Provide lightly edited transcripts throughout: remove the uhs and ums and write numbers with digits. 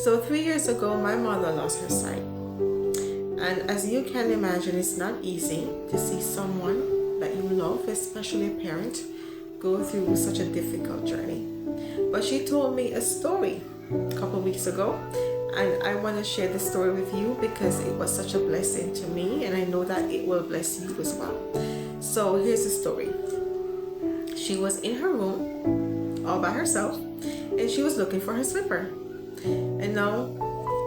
So 3 years ago, my mother lost her sight. And as you can imagine, it's not easy to see someone that you love, especially a parent, go through such a difficult journey. But she told me a story a couple weeks ago, and I want to share the story with you because it was such a blessing to me, and I know that it will bless you as well. So here's the story. She was in her room all by herself, and she was looking for her slipper. And now,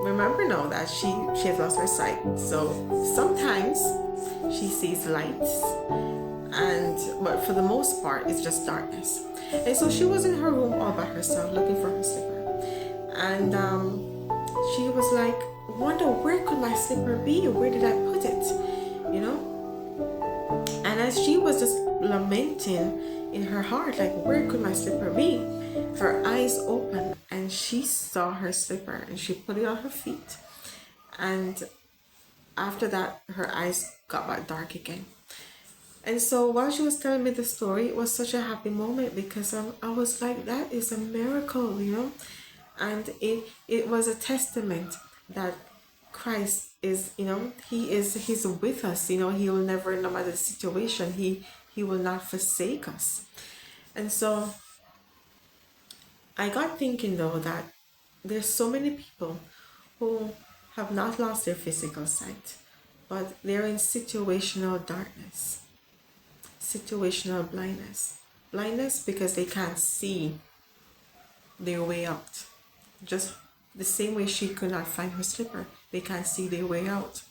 remember now that she has lost her sight. So sometimes she sees lights, but for the most part, it's just darkness. And so she was in her room all by herself looking for her slipper. And she was like, wonder where could my slipper be? Where did I put it? You know? And as she was just lamenting in her heart, like, where could my slipper be? Her eyes opened and she saw her slipper and she put it on her feet. And after that, her eyes got back dark again. And so while she was telling me the story, it was such a happy moment because I was like, that is a miracle, you know? And it was a testament that Christ is, you know, he's with us, you know, he will never, no matter the situation, he will not forsake us. And so I got thinking though that there's so many people who have not lost their physical sight, but they're in situational darkness, situational blindness because they can't see their way out. Just the same way she could not find her slipper, they can't see their way out.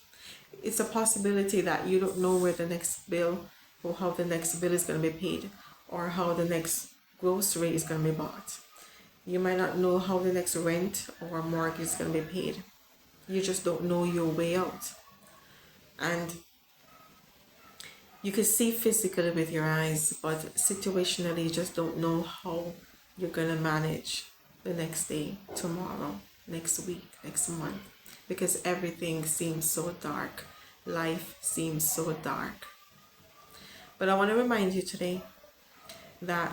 It's a possibility that you don't know where the next bill or how the next bill is going to be paid or how the next grocery is going to be bought. You might not know how the next rent or mortgage is going to be paid. You just don't know your way out. And you can see physically with your eyes, but situationally you just don't know how you're going to manage the next day, tomorrow, next week, next month, because everything seems so dark. Life seems so dark. But I want to remind you today that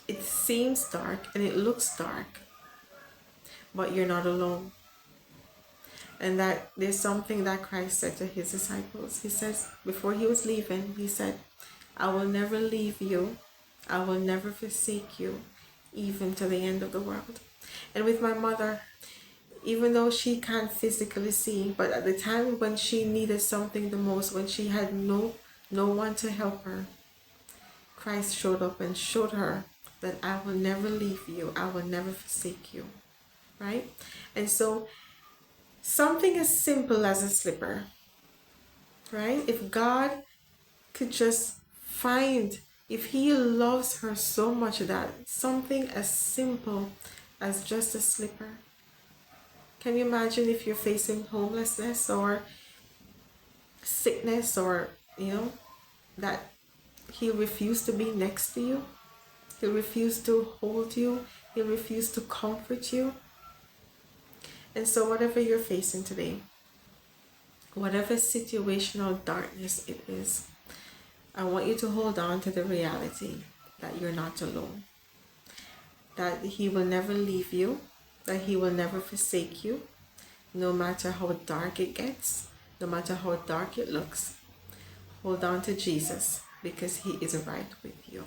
it seems dark and it looks dark, but you're not alone. And that there's something that Christ said to his disciples. He says, before he was leaving, he said, I will never leave you. I will never forsake you, even to the end of the world. And with my mother, even though she can't physically see, but at the time when she needed something the most, when she had no one to help her, Christ showed up and showed her that I will never leave you. I will never forsake you. Right? And so something as simple as a slipper, right? If God could just find, if he loves her so much that something as simple as just a slipper. Can you imagine if you're facing homelessness or sickness or, you know, that he refused to be next to you? He'll refuse to hold you. He'll refuse to comfort you. And so whatever you're facing today, whatever situational darkness it is, I want you to hold on to the reality that you're not alone. That he will never leave you. That he will never forsake you. No matter how dark it gets, no matter how dark it looks, hold on to Jesus because he is right with you.